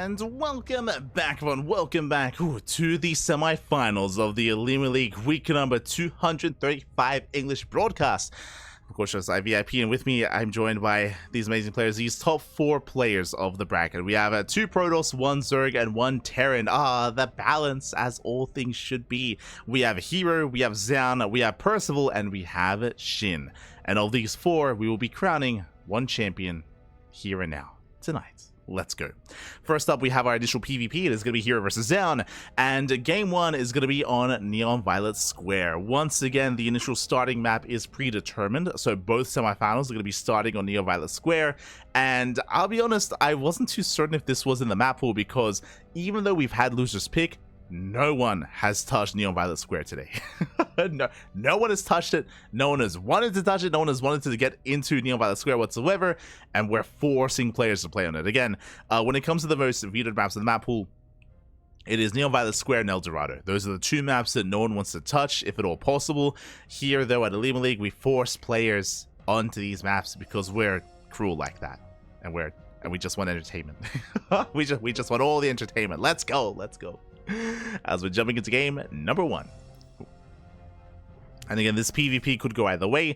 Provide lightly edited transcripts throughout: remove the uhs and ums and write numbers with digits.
And welcome back, everyone. Welcome back to the semi-finals of the OlimoLeague week number 235 English broadcast. Of course, as VIP, and with me, I'm joined by these amazing players, these top 4 players of the bracket. We have 2 Protoss, 1 Zerg, and 1 Terran. The balance, as all things should be. We have herO, we have Zoun, we have Percival, and we have Shin. And of these 4, we will be crowning one champion here and now, tonight. Let's go. First up, we have our initial PvP. It is going to be herO versus Zoun, and game 1 is going to be on Neon Violet Square. Once again, the initial starting map is predetermined, so both semifinals are going to be starting on Neon Violet Square. And I'll be honest, I wasn't too certain if this was in the map pool, because even though we've had losers pick, no one has touched Neon Violet Square today. No one has touched it. No one has wanted to touch it. No one has wanted to get into Neon Violet Square whatsoever. And we're forcing players to play on it. Again, when it comes to the most viewed maps in the map pool, it is Neon Violet Square and El Dorado. Those are the 2 maps that no one wants to touch, if at all possible. Here, though, at OlimoLeague, we force players onto these maps because we're cruel like that. And we just want entertainment. we just want all the entertainment. Let's go. Let's go. As we're jumping into game number 1. And again, this PvP could go either way.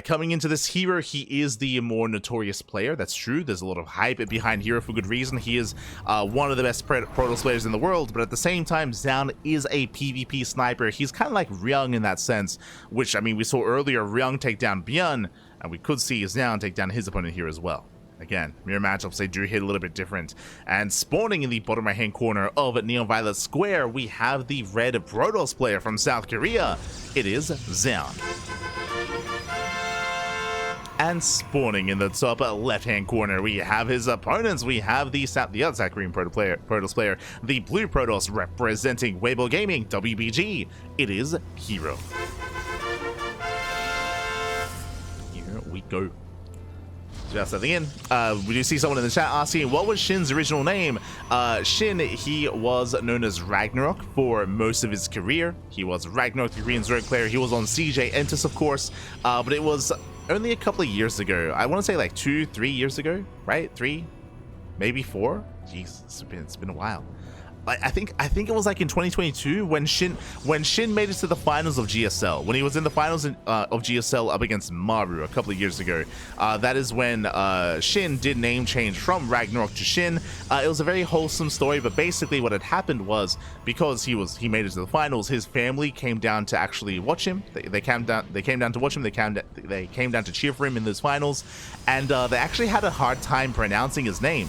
Coming into this, herO, he is the more notorious player. That's true. There's a lot of hype behind herO for good reason. He is one of the best Protoss players in the world, but at the same time, Zoun is a PvP sniper. He's kind of like ryung in that sense, which, I mean, we saw earlier ryung take down Byun, and we could see Zoun take down his opponent here as well. Again, mirror matchups, they do hit a little bit different. And spawning in the bottom right-hand corner of Neon Violet Square, we have the red Protoss player from South Korea. It is Zoun. And spawning in the top left-hand corner, we have his opponents. We have the other South Korean Protoss player, the blue Protoss representing Weibo Gaming, WBG. It is herO. Here we go. Just something in. We do see someone in the chat asking, what was Shin's original name? Shin, he was known as Ragnarok for most of his career. He was Ragnarok, the Korean Zerg player. He was on CJ Entus, of course, but it was only a couple of years ago. I want to say like 2-3 years ago, right? 3, maybe 4. Jeez, it's been a while. I think it was like in 2022 when Shin made it to the finals of GSL, when he was in the finals of GSL up against Maru a couple of years ago. That is when Shin did name change from Ragnarok to Shin. It was a very wholesome story, but basically what had happened was, because he made it to the finals, his family came down to actually watch him. They came down to watch him. They came down to cheer for him in those finals, and they actually had a hard time pronouncing his name,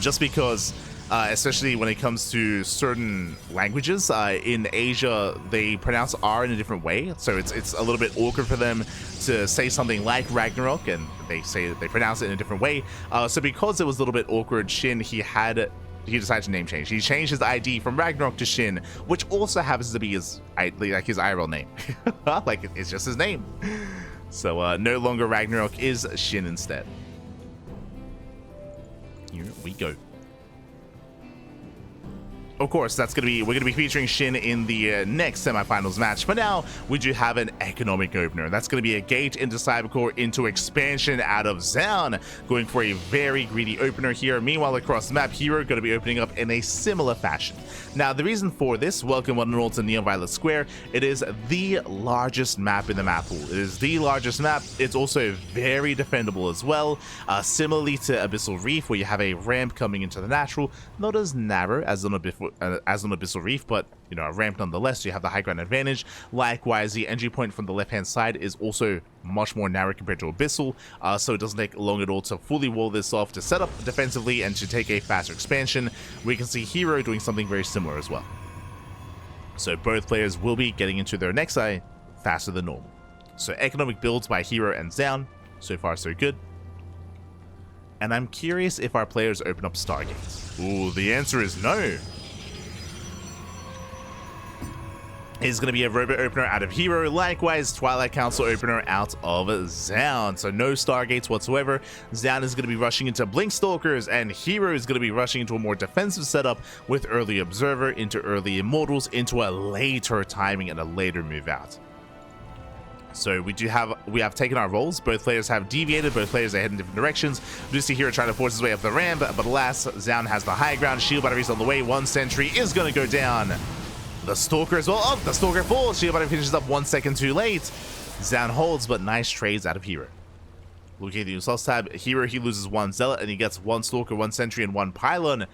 just because. Especially when it comes to certain languages. In Asia, they pronounce R in a different way, so it's a little bit awkward for them to say something like Ragnarok, and they pronounce it in a different way. So because it was a little bit awkward, Shin, he decided to name change. He changed his ID from Ragnarok to Shin, which also happens to be his IRL name. Like, it's just his name. So no longer Ragnarok, is Shin instead. Here we go. Of course, we're going to be featuring Shin in the next semifinals match. For now, we do have an economic opener. That's going to be a gate into Cybercore into expansion out of Zoun, going for a very greedy opener here. Meanwhile, across the map, herO going to be opening up in a similar fashion. Now, the reason for this, welcome one and all to Neon Violet Square. It is the largest map in the map pool. It is the largest map. It's also very defendable as well. Similarly to Abyssal Reef, where you have a ramp coming into the natural, not as narrow as on Abyssal Reef, but you know, a ramp nonetheless, so you have the high ground advantage. Likewise, the entry point from the left-hand side is also much more narrow compared to Abyssal, so it doesn't take long at all to fully wall this off, to set up defensively, and to take a faster expansion. We can see herO doing something very similar as well. So both players will be getting into their next eye faster than normal. So economic builds by herO and Zoun, so far so good. And I'm curious if our players open up Stargates. Ooh, the answer is no. Is going to be a robot opener out of herO, likewise Twilight Council opener out of Zoun. So no Stargates whatsoever. Zoun is going to be rushing into Blink Stalkers, and herO is going to be rushing into a more defensive setup with early Observer, into early Immortals, into a later timing and a later move out. So we have taken our roles. Both players have deviated. Both players are heading in different directions. We do see here trying to force his way up the ramp, but alas, Zoun has the high ground. Shield batteries on the way. One sentry is going to go down. The Stalker as well. Oh, the Stalker falls. Shield battery finishes up 1 second too late. Zoun holds, but nice trades out of herO. Looking at the Usos tab, herO, he loses 1 Zealot, and he gets 1 Stalker, 1 Sentry, and 1 Pylon.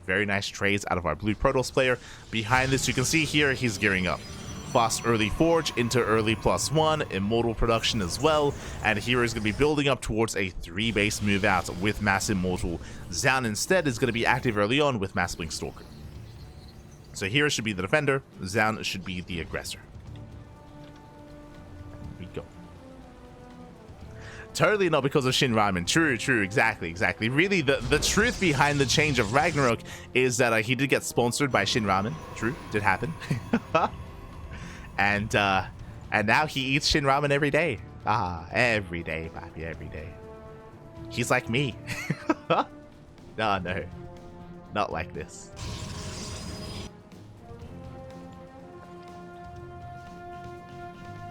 Very nice trades out of our blue Protoss player. Behind this, you can see here, he's gearing up. Fast early Forge into early +1, Immortal production as well, and herO is going to be building up towards a 3-base move out with Mass Immortal. Zoun instead is going to be active early on with Mass Blink Stalker. So herO should be the defender, Zoun should be the aggressor. Here we go. Totally not because of Shin Ramen. True, exactly. Really, the truth behind the change of Ragnarok is that he did get sponsored by Shin Ramen. True, did happen. And now he eats Shin Ramen every day. Every day, papi, every day. He's like me. No, not like this.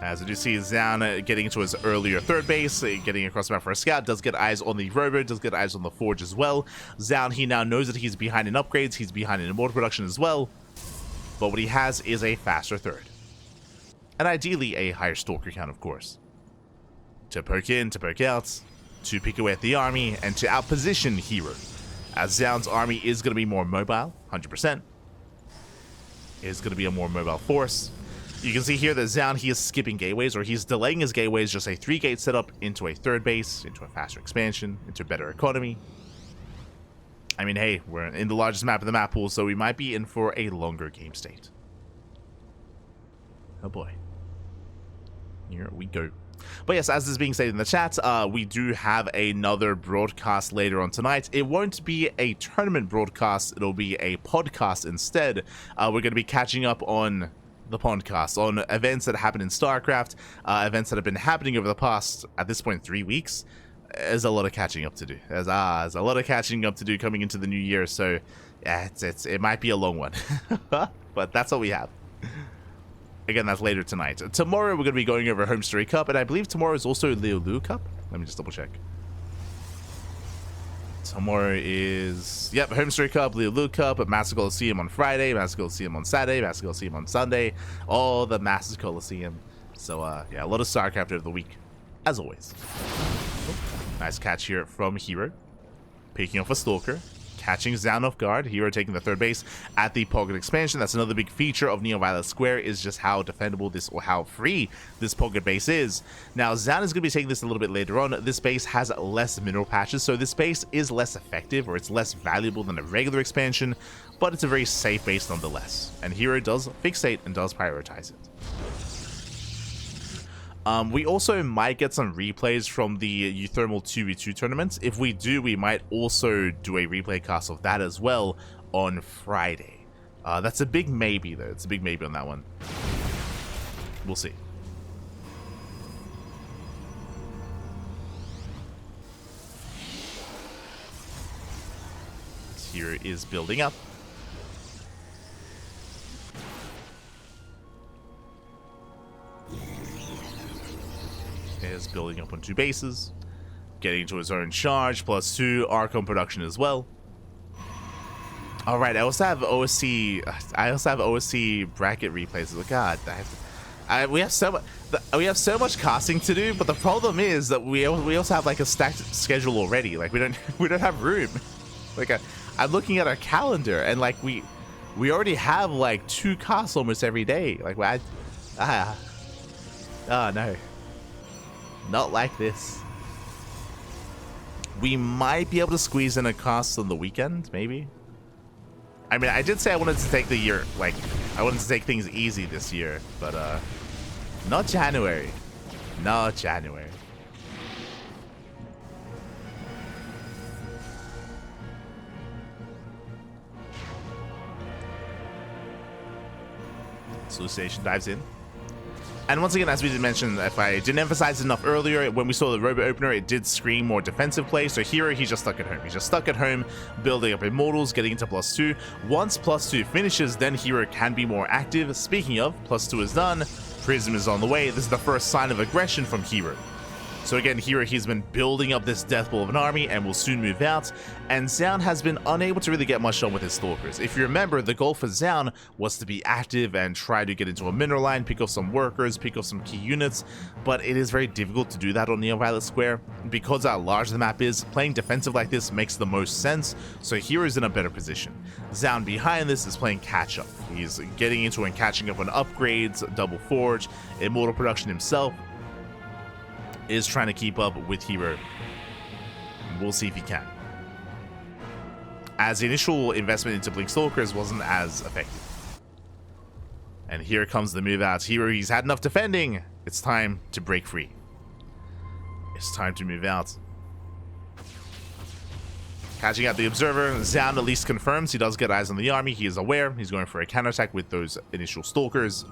As we do see Zoun getting into his earlier 3rd base, getting across the map for a scout, does get eyes on the rover, does get eyes on the Forge as well. Zoun, he now knows that he's behind in upgrades, he's behind in immortal production as well, but what he has is a faster 3rd. And ideally a higher Stalker count, of course. To poke in, to poke out, to pick away at the army, and to outposition herO. As Zoun's army is going to be more mobile, 100%. Is going to be a more mobile force. You can see here that Zoun, he is skipping gateways, or he's delaying his gateways, just a 3-gate setup into a 3rd base, into a faster expansion, into better economy. I mean, hey, we're in the largest map of the map pool, so we might be in for a longer game state. Oh boy. Here we go. But yes, as is being stated in the chat, we do have another broadcast later on tonight. It won't be a tournament broadcast, it'll be a podcast instead. We're going to be catching up on the podcast, on events that happened in StarCraft, events that have been happening over the past, at this point, 3 weeks. There's a lot of catching up to do. There's a lot of catching up to do coming into the new year, so yeah, it might be a long one. But that's what we have. Again, that's later tonight. Tomorrow, we're going to be going over Home Story Cup, and I believe tomorrow is also OlimoLeague Cup. Let me just double check. Tomorrow is, yep, Home Story Cup, OlimoLeague Cup, Master Coliseum on Friday, Master Coliseum on Saturday, Master Coliseum on Sunday, all the Master Coliseum. So, yeah, a lot of StarCraft over the week, as always. Nice catch here from herO. Picking off a Stalker. Catching Zoun off guard. herO taking the 3rd base at the Pocket expansion. That's another big feature of Neo Violet Square, is just how defendable this, or how free this Pocket base is. Now, Zoun is going to be taking this a little bit later on. This base has less mineral patches, so this base is less effective, or it's less valuable than a regular expansion, but it's a very safe base nonetheless. And herO does fixate and does prioritize it. We also might get some replays from the Euthermal 2v2 tournaments. If we do, we might also do a replay cast of that as well on Friday. That's a big maybe, though. It's a big maybe on that one. We'll see. Here is building up. Is building up on 2 bases, getting into his own charge, +2 Archon production as well. All right, I also have OSC. I also have OSC bracket replays. Oh God, we have so much casting to do, but the problem is that we also have like a stacked schedule already. Like we don't have room. Like I'm looking at our calendar, and like we already have like 2 casts almost every day. Like oh no. Not like this. We might be able to squeeze in a cast on the weekend, maybe. I mean, I did say I wanted to take the year, like, I wanted to take things easy this year, but, not January. Not January. Solution dives in. And once again, as we did mention, if I didn't emphasize it enough earlier, when we saw the robot opener, it did scream more defensive play. So here, he's just stuck at home. He's just stuck at home, building up immortals, getting into +2. Once +2 finishes, then herO can be more active. Speaking of, +2 is done. Prism is on the way. This is the first sign of aggression from herO. So again, here he's been building up this death ball of an army and will soon move out, and Zoun has been unable to really get much done with his Stalkers. If you remember, the goal for Zoun was to be active and try to get into a mineral line, pick off some workers, pick off some key units, but it is very difficult to do that on Neo-Violet Square. Because how large the map is, playing defensive like this makes the most sense, so herO is in a better position. Zoun behind this is playing catch-up. He's getting into and catching up on upgrades, double forge, immortal production himself, is trying to keep up with herO. We'll see if he can, as the initial investment into Blink Stalkers wasn't as effective. And here comes the move out. herO, he's had enough defending. It's time to break free. It's time to move out. Catching out the Observer, Zoun at least confirms he does get eyes on the army. He is aware. He's going for a counterattack with those initial Stalkers.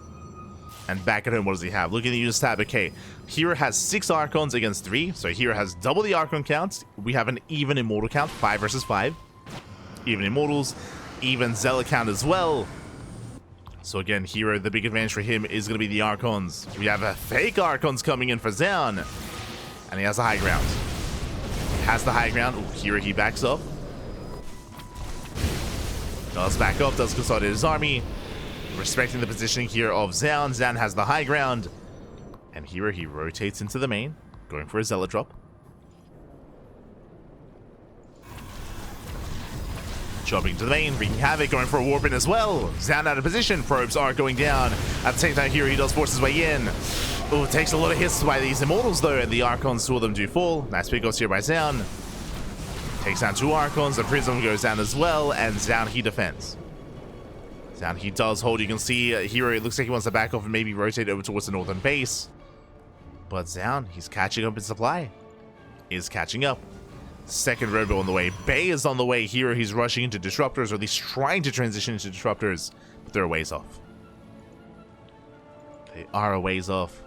And back at home, what does he have? Look at the unit tab. Okay, herO has 6 Archons against 3, so herO has double the Archon count. We have an even Immortal count, 5 versus 5. Even Immortals, even Zealot count as well. So again, herO, the big advantage for him is going to be the Archons. We have a fake Archons coming in for Zoun, and he has the high ground. Has the high ground. Ooh, herO, he backs up. Does back up, does consolidate his army. Respecting the positioning here of Zoun. Zoun has the high ground. And herO, he rotates into the main, going for a Zealot drop. Chopping to the main, wreaking havoc, going for a warp in as well. Zoun out of position, probes are going down. At the same time, herO, he does force his way in. Oh, it takes a lot of hits by these Immortals though, and the Archons, 2 of them do fall. Nice pickoffs here by Zoun. Takes down 2 Archons, the Prism goes down as well, and Zoun, he defends. Zoun, he does hold. You can see herO, it looks like he wants to back off and maybe rotate over towards the northern base. But Zoun, he's catching up in supply. Is catching up. Second robo on the way. Bay is on the way. herO, he's rushing into disruptors, or at least trying to transition into disruptors, but they're a ways off. They are a ways off.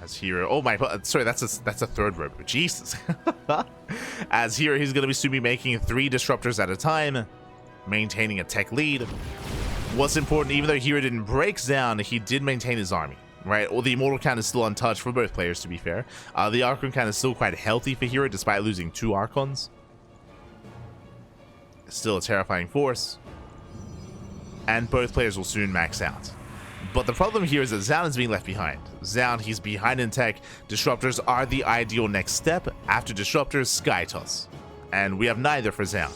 As herO, oh my, sorry, that's a third robo. Jesus. As herO, he's going to be making 3 disruptors at a time, maintaining a tech lead. What's important, even though herO didn't break Zoun, he did maintain his army, right? Well, the Immortal count is still untouched for both players, to be fair. The Archon count is still quite healthy for herO, despite losing 2 Archons. Still a terrifying force. And both players will soon max out. But the problem here is that Zoun is being left behind. Zoun, he's behind in tech. Disruptors are the ideal next step. After Disruptors, Sky Toss. And we have neither for Zoun.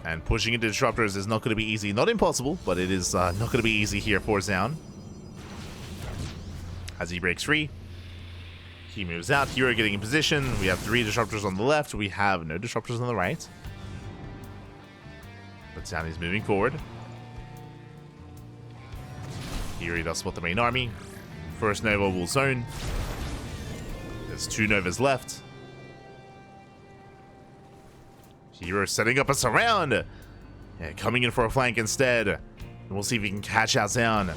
And pushing into Disruptors is not going to be easy. Not impossible, but it is not going to be easy here for Zoun. As he breaks free, he moves out. herO getting in position. We have 3 Disruptors on the left. We have no Disruptors on the right. But Zoun is moving forward. Here he does spot the main army. First Nova will zone. There's 2 Novas left. herO setting up a surround. Yeah, coming in for a flank instead. And we'll see if he can catch out Zoun.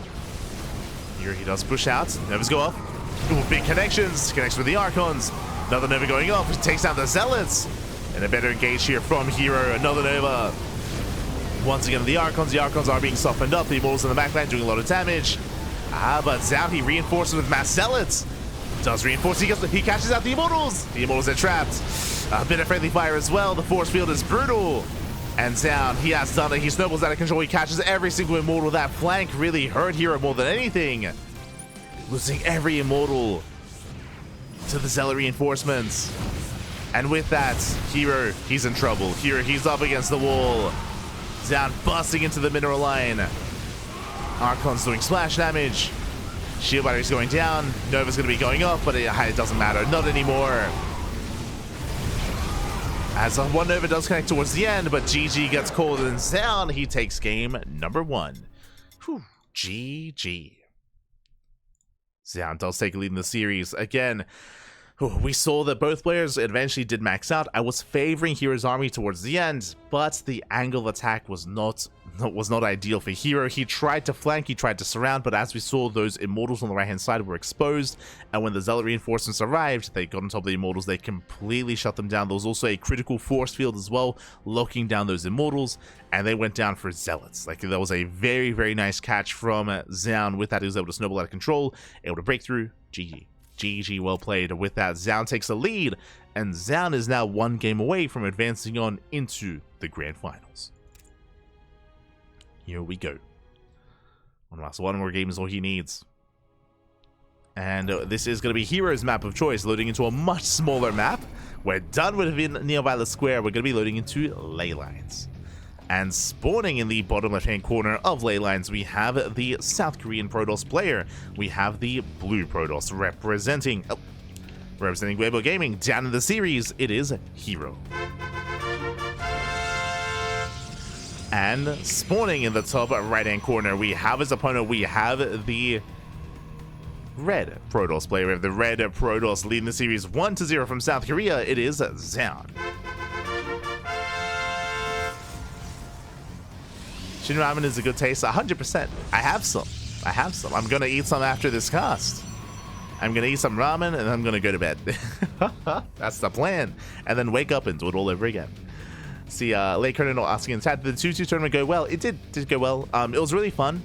Here he does push out. Novas go off. Ooh, big connections. Connects with the Archons. Another Nova going off. Takes down the Zealots. And a better engage here from herO. Another Nova. Once again, the Archons are being softened up. The Immortals in the backline doing a lot of damage. But Zoun, he reinforces with mass Zealots. Does reinforce. He catches out the Immortals. The Immortals are trapped. A bit of friendly fire as well. The force field is brutal. And Zoun, he has done it. He snowballs out of control. He catches every single Immortal. That flank really hurt herO more than anything. Losing every Immortal to the Zealot reinforcements. And with that, herO, he's in trouble. herO, he's up against the wall. Zoun busting into the mineral line. Archon's doing splash damage. Shield battery's going down. Nova's going to be going up, but it doesn't matter. Not anymore. As one Nova does connect towards the end, but GG gets called, and Zoun, he takes game number 1. Whew, GG. Zoun does take a lead in the series. Again, we saw that both players eventually did max out. I was favoring herO's army towards the end, but the angle of attack was not ideal for herO. He tried to flank, he tried to surround, but as we saw, those immortals on the right hand side were exposed, and when the zealot reinforcements arrived, they got on top of the immortals, they completely shut them down. There was also a critical force field as well, locking down those immortals, and they went down for zealots. Like, that was a very, very nice catch from Zoun. With that, he was able to snowball out of control, able to break through. GG, well played. With that, Zoun takes the lead, and Zoun is now one game away from advancing on into the grand finals. Here we go. One more game is all he needs. And this is going to be herO's map of choice, loading into a much smaller map. We're done with nearby the square. We're going to be loading into ley lines. And spawning in the bottom left-hand corner of ley lines, we have the South Korean Protoss player. We have the blue Protoss representing Weibo Gaming. Down in the series, it is herO. And spawning in the top right-hand corner, we have his opponent. We have the red Protoss player. We have the red Protoss leading the series 1-0 from South Korea. It is Zoun. Shin ramen is a good taste, 100%. I have some. I'm gonna eat some after this cast. I'm gonna eat some ramen and I'm gonna go to bed. That's the plan. And then wake up and do it all over again. See, Late Colonel asking in chat, did the 2-2 tournament go well? It did go well. It was really fun.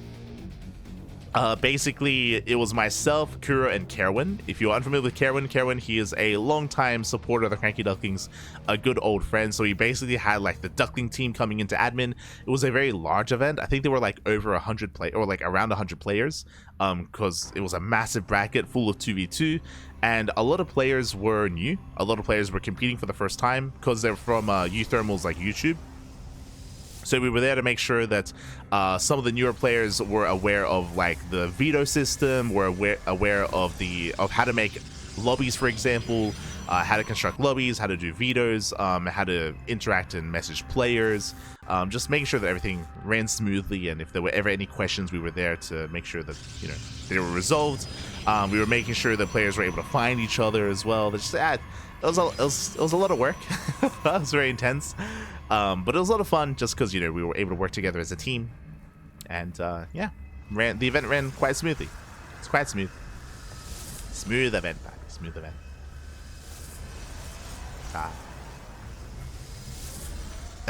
Basically, it was myself, herO, and kerOne. If you're unfamiliar with kerOne, he is a long-time supporter of the Cranky Ducklings, a good old friend. So he basically had like the Duckling team coming into admin. It was a very large event. I think there were like over 100 or like around 100 players, because it was a massive bracket full of 2v2, and a lot of players were new. A lot of players were competing for the first time because they're from Uthermal's like YouTube. So we were there to make sure that some of the newer players were aware of like the veto system, were aware of how to make lobbies, for example, how to construct lobbies, how to do vetoes, how to interact and message players, just making sure that everything ran smoothly. And if there were ever any questions, we were there to make sure that they were resolved. We were making sure that players were able to find each other as well. It was a lot of work. It was very intense. But it was a lot of fun just because, we were able to work together as a team. And, yeah, the event ran quite smoothly. It's quite smooth. Smooth event, buddy. Smooth event. I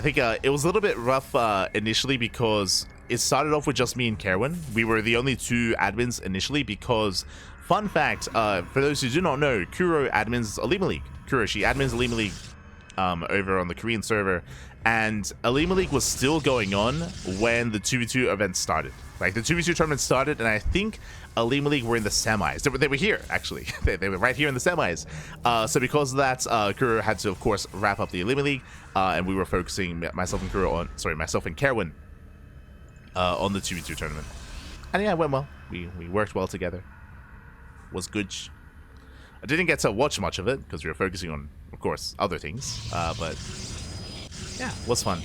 think it was a little bit rough initially because it started off with just me and kerOne. We were the only two admins initially because, fun fact, for those who do not know, herO admins OlimoLeague. herO, she admins OlimoLeague over on the Korean server, and OlimoLeague was still going on when the 2v2 event started. Like, the 2v2 tournament started, and I think OlimoLeague were in the semis. They were here, actually. they were right here in the semis. So because of that, herO had to, of course, wrap up the OlimoLeague, and we were focusing, myself and kerOne, on the 2v2 tournament. And yeah, it went well. We worked well together. Was good. I didn't get to watch much of it because we were focusing on, of course, other things. But yeah, it was fun.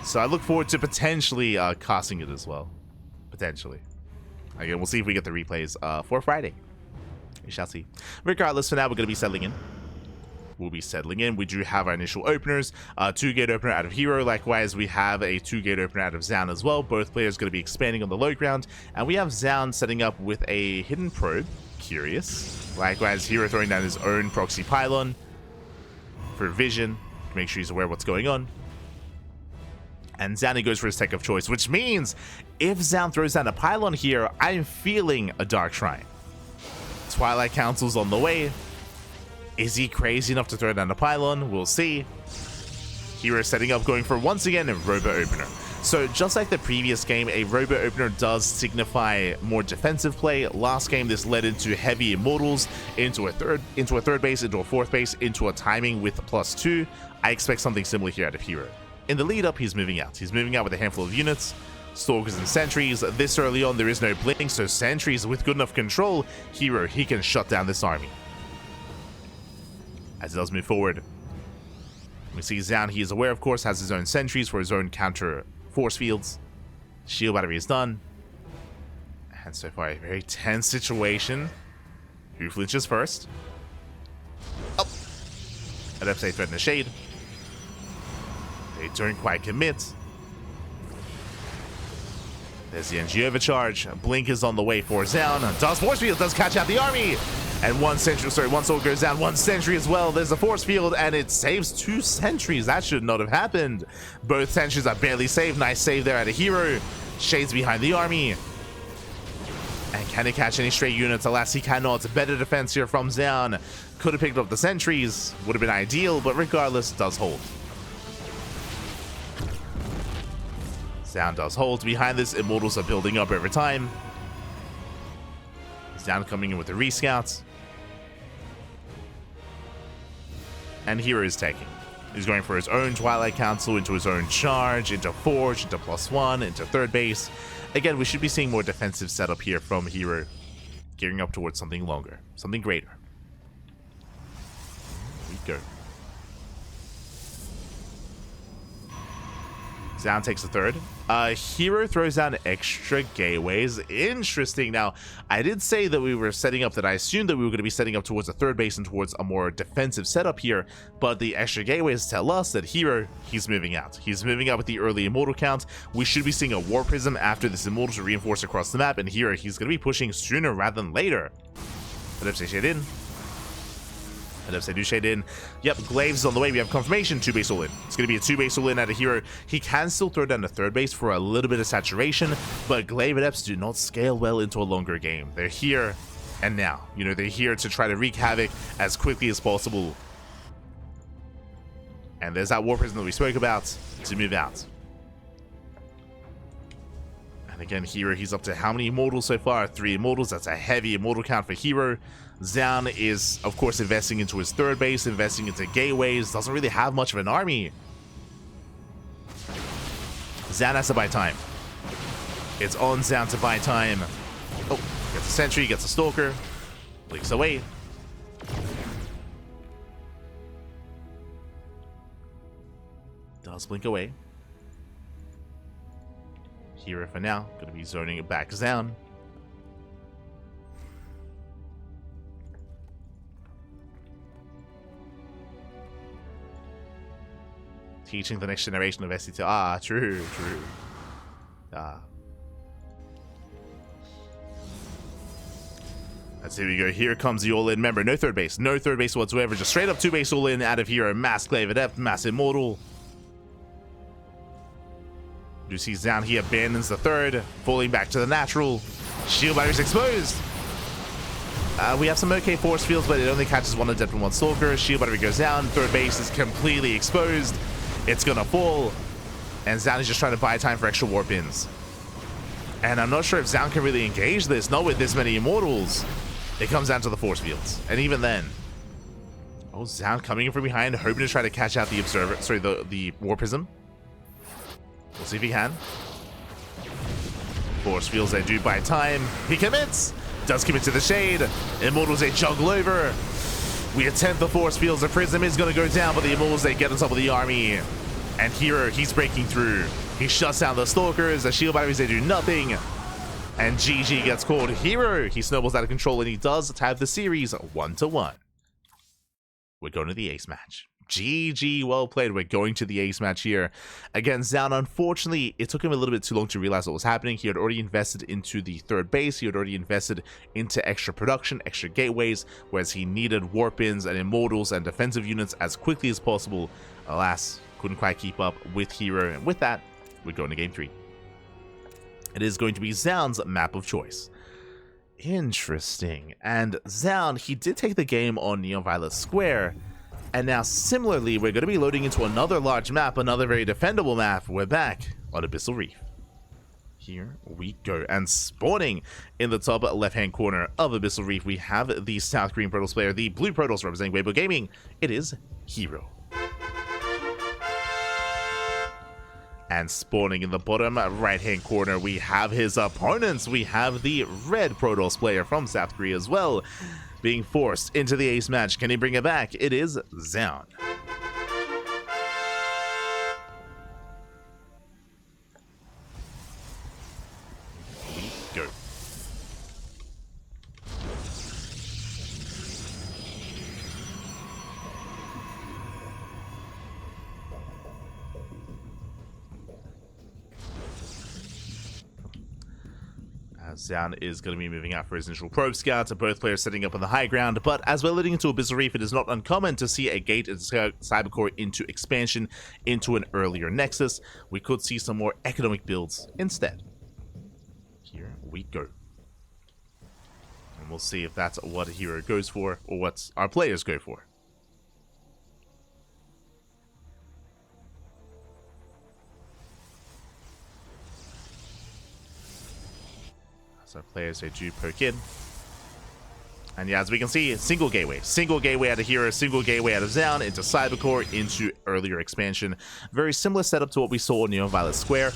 So I look forward to potentially casting it as well. Potentially. Again, we'll see if we get the replays for Friday. We shall see. Regardless, for now, we're going to be settling in. We'll be settling in. We do have our initial openers. 2-gate opener out of herO. Likewise, we have a 2-gate opener out of Zoun as well. Both players going to be expanding on the low ground. And we have Zoun setting up with a hidden probe. Curious. Likewise, herO throwing down his own proxy pylon for vision, to make sure he's aware of what's going on. And Zoun goes for his tech of choice, which means if Zoun throws down a pylon here, I'm feeling a Dark Shrine. Twilight Council's on the way. Is he crazy enough to throw down a pylon? We'll see. herO setting up, going for, once again, a robot opener. So just like the previous game, a robot opener does signify more defensive play. Last game, this led into heavy immortals, into a third base, into a fourth base, into a timing with +2. I expect something similar here out of herO. In the lead up, he's moving out. He's moving out with a handful of units, stalkers and sentries. This early on, there is no blink, so sentries with good enough control, herO, he can shut down this army. As it does move forward, we see Zoun, he is aware, of course, has his own sentries for his own counter force fields. Shield battery is done. And so far, a very tense situation. Who flinches first? Oh! Adepts, they threaten the shade. They don't quite commit. There's the NG overcharge. Blink is on the way for Zoun. Does force field, does catch out the army. And one sword goes down, one sentry as well. There's a force field, and it saves 2 sentries. That should not have happened. Both sentries are barely saved. Nice save there at a herO. Shades behind the army. And can he catch any straight units? Alas, he cannot. Better defense here from Zoun. Could have picked up the sentries. Would have been ideal, but regardless, does hold. Zoun does hold. Behind this, Immortals are building up over time. Zoun coming in with the rescouts. And herO is taking. He's going for his own Twilight Council, into his own charge, into Forge, into +1, into third base. Again, we should be seeing more defensive setup here from herO. Gearing up towards something longer, something greater. Here we go. Zoun takes a third. herO throws down extra gateways. Interesting. Now, I did say that we were setting up, that I assumed that we were going to be setting up towards a third base and towards a more defensive setup here, but the extra gateways tell us that herO, he's moving out. He's moving out with the early Immortal count. We should be seeing a War Prism after this Immortal to reinforce across the map, and herO, he's going to be pushing sooner rather than later. Adepts, they shade in. Adepts, they do shade in. Yep, Glaive's on the way. We have confirmation. 2 base all in. It's going to be a 2 base all in at a herO. He can still throw down the third base for a little bit of saturation, but Glaive Adepts do not scale well into a longer game. They're here and now. You know, they're here to try to wreak havoc as quickly as possible. And there's that War Prism that we spoke about to move out. And again, herO, he's up to how many Immortals so far? 3 Immortals. That's a heavy Immortal count for herO. Zoun is, of course, investing into his third base, investing into gateways. Doesn't really have much of an army. Zoun has to buy time. It's on Zoun to buy time. Oh, gets a sentry, gets a stalker. Blinks away. Does blink away. herO for now. Going to be zoning it back Zoun. Teaching the next generation of SC2. Ah, true. Let's here we go. Here comes the all-in. Remember, no third base. No third base whatsoever. Just straight up 2 base all-in out of herO. Mass Glaive Adept, Mass Immortal. You see Zoun, he abandons the third, falling back to the natural. Shield barriers exposed. We have some okay force fields, but it only catches 1 Adept and 1 Stalker. Shield battery goes down. Third base is completely exposed. It's gonna fall. And Zoun is just trying to buy time for extra warp ins. And I'm not sure if Zoun can really engage this, not with this many Immortals. It comes down to the force fields. And even then. Oh, Zoun coming in from behind, hoping to try to catch out the Observer. Sorry, the War Prism. We'll see if he can. Force fields, they do buy time. He commits. Does commit to the shade. Immortals, they juggle over. We attempt the force fields. The prism is going to go down, but the Immortals, they get on top of the army. And herO, he's breaking through. He shuts down the Stalkers. The shield batteries, they do nothing. And GG gets called. herO, he snowballs out of control, and he does have the series 1-1. We're going to the ace match. GG, well played. We're going to the ace match here. Again, Zoun, unfortunately, it took him a little bit too long to realize what was happening. He had already invested into the third base. He had already invested into extra production, extra gateways, whereas he needed warp-ins and Immortals and defensive units as quickly as possible. Alas, couldn't quite keep up with herO. And with that, we're going to game 3. It is going to be Zoun's map of choice. Interesting. And Zoun, he did take the game on Neon Violet Square. And now, similarly, we're going to be loading into another large map, another very defendable map. We're back on Abyssal Reef. Here we go. And spawning in the top left-hand corner of Abyssal Reef, we have the South Green Protoss player, the Blue Protoss representing Weibo Gaming. It is herO. And spawning in the bottom right-hand corner, we have his opponents. We have the Red Protoss player from South Korea as well, being forced into the ace match. Can he bring it back? It is Zoun. Go. Zoun is going to be moving out for his initial probe scout, both players setting up on the high ground, but as we're leading into Abyssal Reef, it is not uncommon to see a gate and Cybercore into expansion into an earlier Nexus. We could see some more economic builds instead. Here we go. And we'll see if that's what herO goes for, or what our players go for. So players, they do poke in. And yeah, as we can see, single gateway out of herO, single gateway out of Zoun, into Cybercore, into earlier expansion. Very similar setup to what we saw in Violet Square.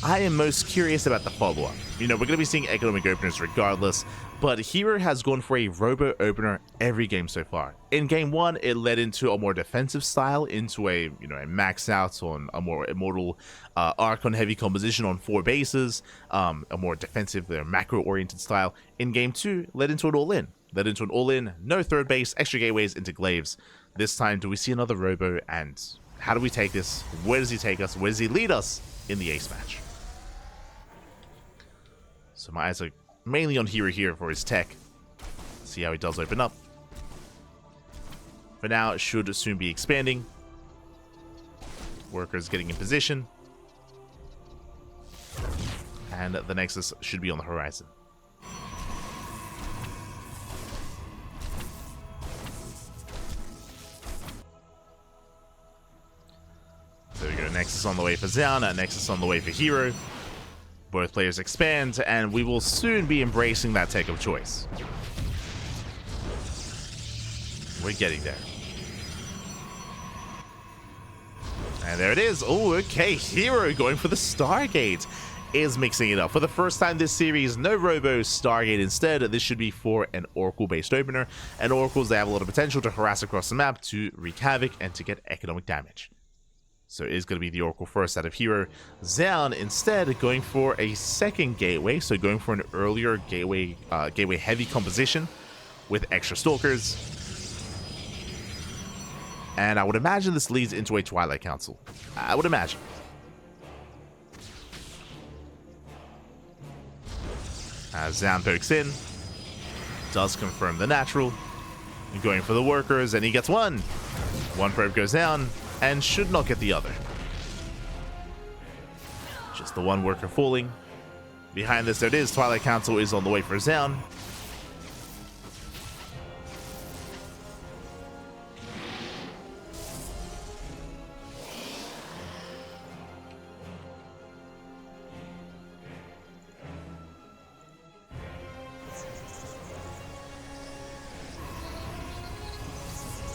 I am most curious about the follow-up. You know, we're going to be seeing economic openers regardless, but herO has gone for a robo opener every game so far. In game 1, it led into a more defensive style, into a, you know, a max out on a more immortal Archon heavy composition on 4 bases, a more defensive, macro-oriented style. In game 2, led into an all-in. No third base, extra gateways into glaives. This time, do we see another robo, and how do we take this? Where does he take us? Where does he lead us in the ace match? So my eyes are mainly on herO here for his tech. See how he does open up. For now, it should soon be expanding. Workers getting in position. And the Nexus should be on the horizon. There we go, Nexus on the way for Zoun, Nexus on the way for herO. Both players expand, and we will soon be embracing that tech of choice. We're getting there. And there it is. Oh, okay. herO going for the Stargate is mixing it up. For the first time this series, no Robo, Stargate instead. This should be for an Oracle-based opener. And Oracles, they have a lot of potential to harass across the map, to wreak havoc, and to get economic damage. So it is going to be the Oracle first out of herO. Zoun instead going for a second gateway, so going for an earlier gateway heavy composition with extra stalkers. And I would imagine this leads into a Twilight Council. I would imagine. As Zoun pokes in, does confirm the natural. Going for the workers, and he gets one. One probe goes down, and should not get the other. Just the one worker falling. Behind this, there it is. Twilight Council is on the way for Zoun.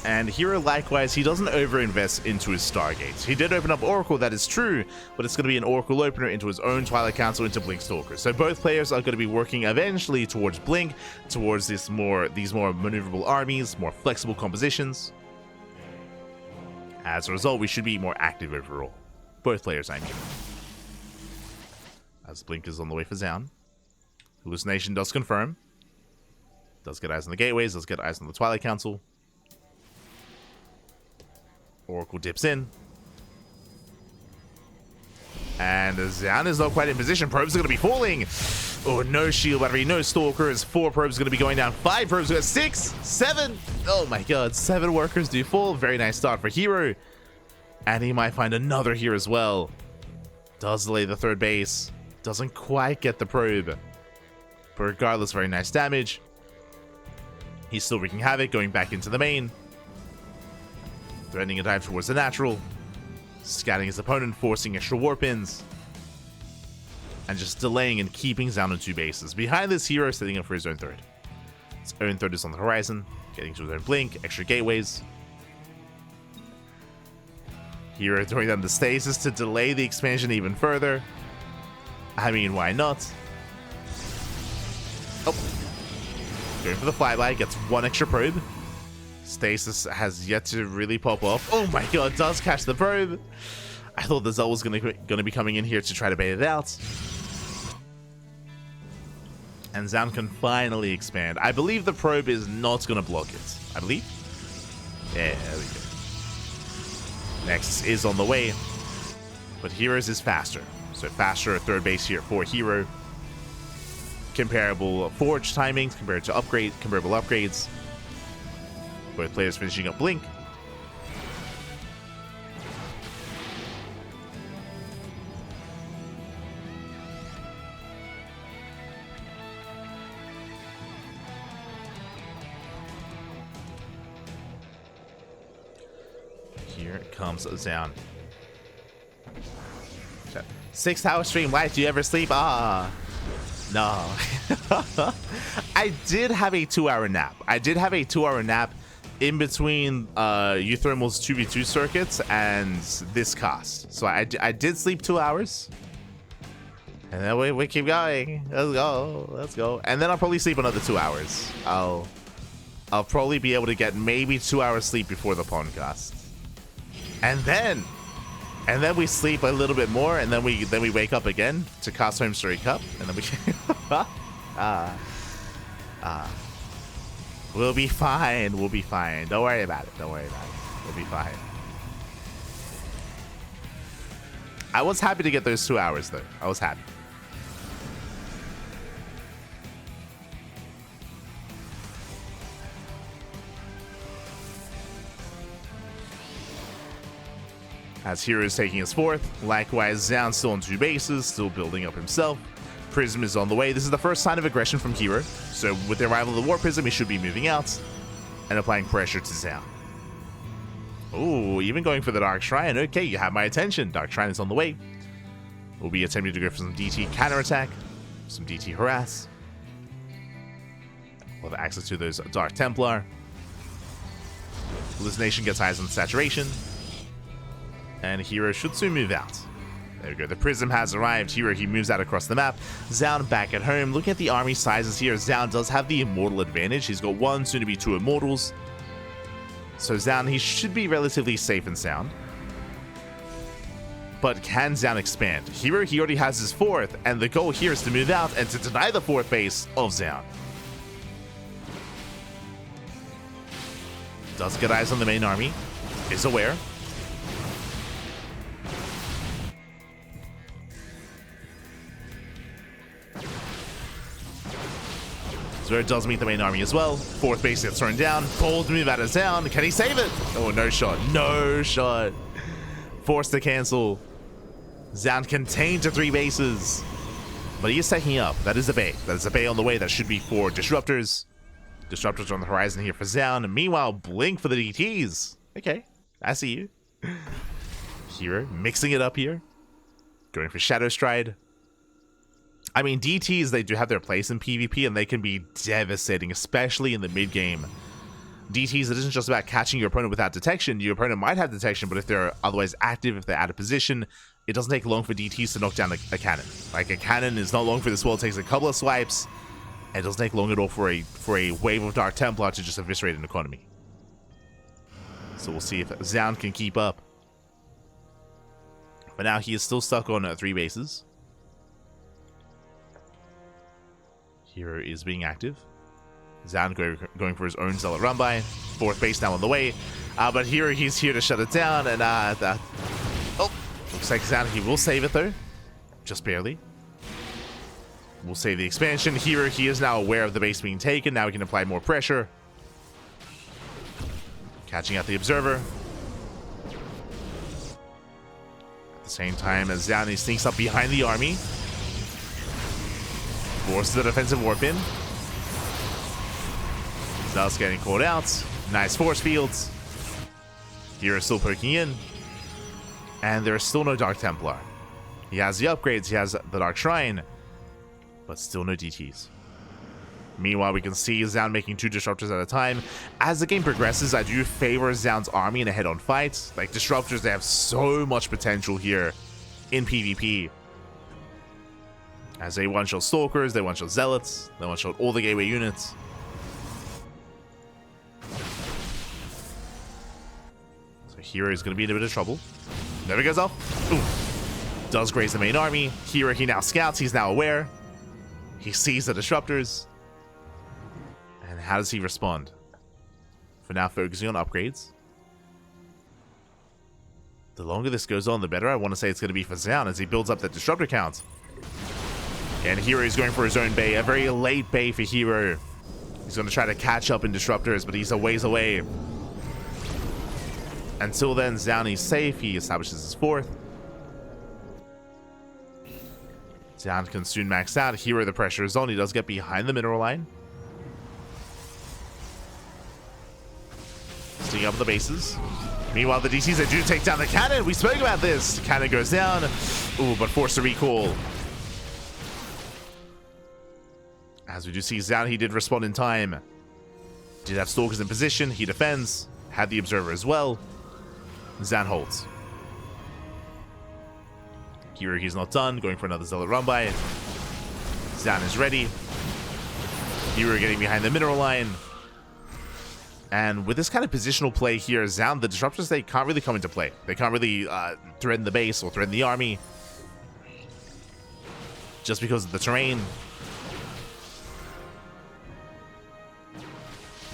And herO, likewise, he doesn't overinvest into his Stargates. He did open up Oracle, that is true, but it's going to be an Oracle opener into his own Twilight Council, into Blink Stalkers. So both players are going to be working eventually towards Blink, towards these more maneuverable armies, more flexible compositions. As a result, we should be more active overall. Both players, I mean. As Blink is on the way for Zoun. Hallucination does confirm. Does get eyes on the gateways, does get eyes on the Twilight Council. Oracle dips in. And Zoun is not quite in position. Probes are going to be falling. Oh, no shield battery, no stalkers. 4 probes are going to be going down. 5 probes, 6, 7. Oh my god, 7 workers do fall. Very nice start for herO. And he might find another here as well. Does delay the third base. Doesn't quite get the probe. But regardless, very nice damage. He's still wreaking havoc, going back into the main. Threatening a dive towards the natural. Scouting his opponent, forcing extra warp ins. And just delaying and keeping Zoun on 2 bases. Behind this, herO setting up for his own third. His own third is on the horizon. Getting to his own blink, extra gateways. herO throwing down the stasis to delay the expansion even further. I mean, why not? Oh. Going for the flyby, gets 1 extra probe. Stasis has yet to really pop off. Oh my god, does catch the probe. I thought the Zoun was gonna be coming in here to try to bait it out. And Zoun can finally expand. I believe the probe is not gonna block it. I believe. Yeah, there we go. Next is on the way. But herO's is faster. So faster third base here for herO. comparable forge timings, comparable upgrades. Both players finishing up Blink. Here comes Zoun. 6-hour stream. Why do you ever sleep? Ah, no. I did have a 2-hour nap. In between Euthermal's 2v2 circuits and this cast. So I did sleep 2 hours. And then we keep going. Let's go. And then I'll probably sleep another 2 hours. I'll probably be able to get maybe 2 hours sleep before the podcast. And then we sleep a little bit more, and then we wake up again to cast Home Story Cup, and then we we'll be fine. We'll be fine. Don't worry about it. We'll be fine. I was happy to get those 2 hours though. I was happy. As herO is taking his fourth. Likewise, Zoun still on 2 bases, still building up himself. Prism is on the way. This is the first sign of aggression from herO. So with the arrival of the War Prism, he should be moving out and applying pressure to Zoun. Oh, even going for the Dark Shrine. Okay, you have my attention. Dark Shrine is on the way. We'll be attempting to go for some DT counterattack, some DT harass. We'll have access to those Dark Templar. Hallucination gets eyes on saturation. And herO should soon move out. There we go. The Prism has arrived. herO, he moves out across the map. Zoun back at home. Looking at the army sizes here, Zoun does have the Immortal advantage. He's got 1, soon to be 2 Immortals. So Zoun, he should be relatively safe and sound. But can Zoun expand? herO, he already has his 4th, and the goal here is to move out and to deny the 4th base of Zoun. Does get eyes on the main army. Is aware. So it does meet the main army as well. 4th base gets thrown down. Bold move out of Zoun. Can he save it? Oh, no shot. No shot. Forced to cancel. Zoun contained to 3 bases. But he is taking up. That is a Bay. That is a Bay on the way. That should be for Disruptors. Disruptors on the horizon here for Zoun. And meanwhile, Blink for the DTs. Okay. I see you. herO mixing it up here. Going for Shadow Stride. I mean, DTs, they do have their place in PvP, and they can be devastating, especially in the mid-game. DTs, it isn't just about catching your opponent without detection. Your opponent might have detection, but if they're otherwise active, if they're out of position, it doesn't take long for DTs to knock down a cannon. Like, a cannon is not long for this world. It takes a couple of swipes, and it doesn't take long at all for a wave of Dark Templar to just eviscerate an economy. So we'll see if Zoun can keep up. But now he is still stuck on 3 bases. herO is being active. Zoun going for his own Zealot run by. 4th base now on the way. But herO, he's here to shut it down. And oh, looks like Zoun, he will save it though. Just barely. We'll save the expansion. herO, he is now aware of the base being taken. Now we can apply more pressure. Catching out the Observer. At the same time as Zoun, he sneaks up behind the army. Forces the defensive warp in. Zealot's getting called out. Nice force fields. herO still poking in. And there is still no Dark Templar. He has the upgrades, he has the Dark Shrine, but still no DTs. Meanwhile, we can see Zoun making 2 Disruptors at a time. As the game progresses, I do favor Zoun's army in a head-on fight. Like, Disruptors, they have so much potential here in PvP. As they one-shot Stalkers, they one-shot Zealots, they one-shot all the gateway units. So herO is going to be in a bit of trouble. Never goes off. Ooh. Does graze the main army. herO, he now scouts, he's now aware. He sees the Disruptors. And how does he respond? For now, focusing on upgrades. The longer this goes on, the better. I want to say it's going to be for Zoun as he builds up that Disruptor count. And herO is going for his own bay, a very late bay for herO. He's going to try to catch up in disruptors, but he's a ways away. Until then, Zoun is safe. He establishes his fourth. Zoun can soon max out. herO, the pressure is on. He does get behind the mineral line. Sticking up the bases. Meanwhile, the DCs, they do take down the cannon. We spoke about this. The cannon goes down. Ooh, but forced to recall. As we do see Zoun, he did respond in time. Did have stalkers in position. He defends. Had the observer as well. Zoun holds. herO, he's not done. Going for another zealot run by. Zoun is ready. herO getting behind the mineral line. And with this kind of positional play here, Zoun, the disruptors, they can't really come into play. They can't really threaten the base or threaten the army. Just because of the terrain.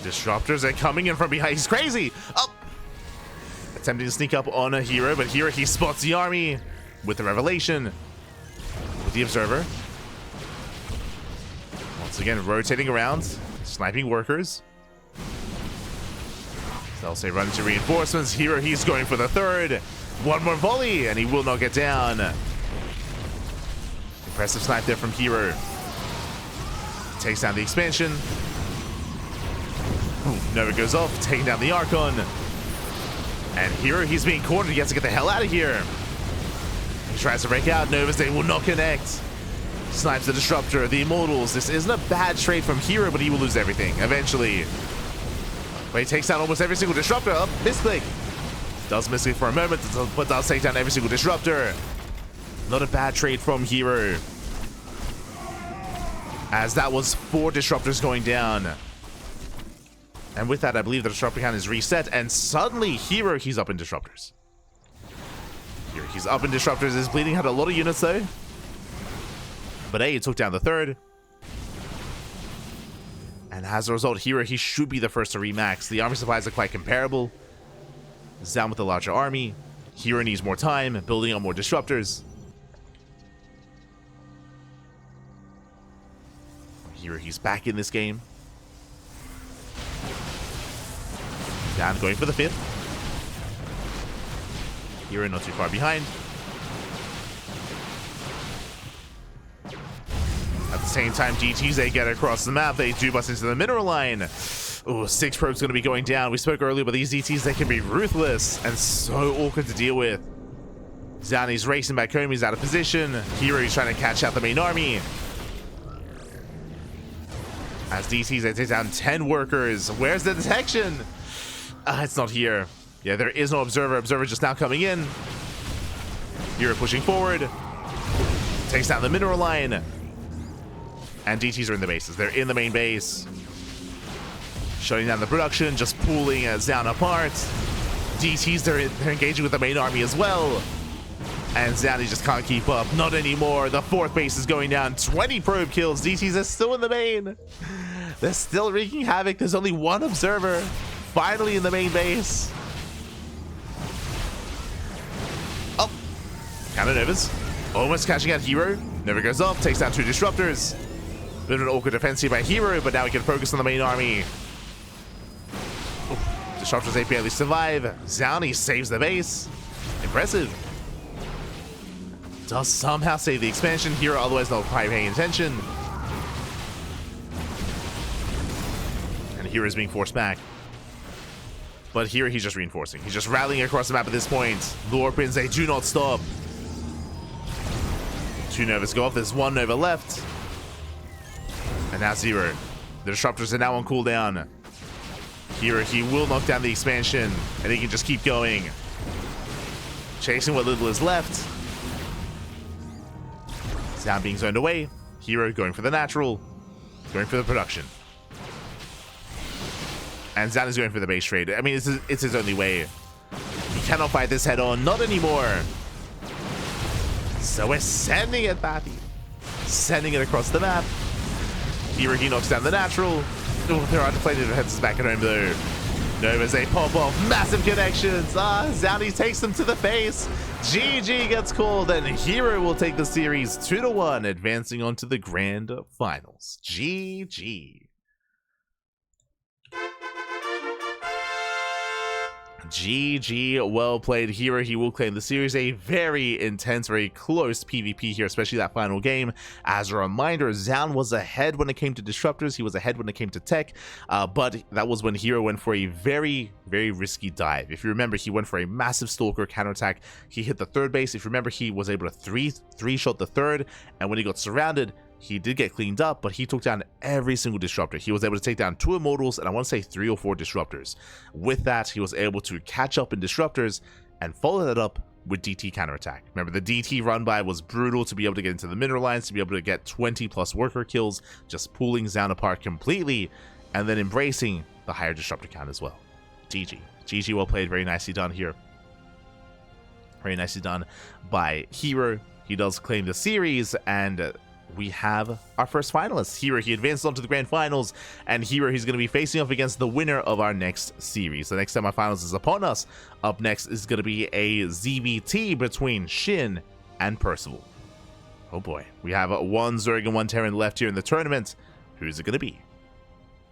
Disruptors are coming in from behind. He's crazy! Oh! Attempting to sneak up on a herO, but here he spots the army with the revelation. With the observer. Once again, rotating around. Sniping workers. They'll say run into reinforcements. herO, he's going for the third. One more volley, and he will not get down. Impressive snipe there from herO. Takes down the expansion. Nova goes off, taking down the Archon. And herO, he's being cornered. He has to get the hell out of here. He tries to break out. Nova's Day will not connect. Snipes the Disruptor, the Immortals. This isn't a bad trade from herO, but he will lose everything eventually. But he takes down almost every single Disruptor. Oh, misclick. Does misclick for a moment, but does take down every single Disruptor. Not a bad trade from herO. As that was 4 Disruptors going down. And with that, I believe the Disruptor count is reset. And suddenly, herO, he's up in Disruptors. herO, he's up in Disruptors. His bleeding had a lot of units though. But hey, he took down the third. And as a result, herO, he should be the first to remax. The army supplies are quite comparable. Zoun with a larger army. herO needs more time, building on more Disruptors. herO, he's back in this game. Zoun going for the 5th. herO not too far behind. At the same time, GTs, they get across the map. They do bust into the mineral line. Oh, 6 probes going to be going down. We spoke earlier, but these DTs, they can be ruthless and so awkward to deal with. Zoun, he's racing back home. He's out of position. herO, he's trying to catch out the main army. As DTs, they take down 10 workers. Where's the detection? It's not here. Yeah, there is no observer. Observer just now coming in. herO pushing forward. Takes down the mineral line. And DTs are in the bases. They're in the main base. Shutting down the production, just pulling Zoun apart. DTs, they're engaging with the main army as well. And Zoun, he just can't keep up. Not anymore. The 4th base is going down. 20 probe kills. DTs are still in the main. They're still wreaking havoc. There's only 1 observer. Finally in the main base. Oh. Cannon Novas. Almost catching out herO. Nova goes off. Takes down 2 Disruptors. Bit of an awkward defense here by herO, but now we can focus on the main army. Oh, Disruptors AP at least survive. Zoun, he saves the base. Impressive. Does somehow save the expansion. herO otherwise not quite paying attention. And herO is being forced back. But here he's just reinforcing. He's just rallying across the map at this point. The Orpins, they do not stop. 2 Novas go off. There's 1 Nova left. And now 0. The Disruptors are now on cooldown. herO, he will knock down the expansion. And he can just keep going. Chasing what little is left. Zoun being zoned away. herO going for the natural. Going for the production. And Zoun is going for the base trade. I mean, it's his only way. He cannot fight this head on. Not anymore. So we're sending it back. Sending it across the map. herO, he knocks down the natural. Oh, there are plenty of defenses back at home, though. Nova's a pop-off, massive connections. Zoun takes them to the face. GG gets called, and herO will take the series 2-1, advancing on to the grand finals. GG. GG, well played herO. He will claim the series. A very intense, very close PvP here, especially that final game. As a reminder, Zoun was ahead when it came to disruptors. He was ahead when it came to tech, but that was when herO went for a very, very risky dive. If you remember, he went for a massive stalker counterattack. He hit the third base. If you remember, he was able to three-shot the third, and when he got surrounded, he did get cleaned up, but he took down every single disruptor. He was able to take down 2 immortals, and I want to say 3 or 4 disruptors. With that, he was able to catch up in disruptors and follow that up with DT counterattack. Remember, the DT run by was brutal to be able to get into the mineral lines, to be able to get 20 plus worker kills, just pulling Zoun apart completely, and then embracing the higher disruptor count as well. GG. GG, well played. Very nicely done here. Very nicely done by herO. He does claim the series, and we have our first finalist. herO, he advances on to the grand finals, and herO, he's going to be facing off against the winner of our next series. The next semifinals is upon us. Up next is going to be a ZVT between Shin and Percival. Oh boy, we have 1 Zerg and 1 Terran left here in the tournament. Who's it going to be?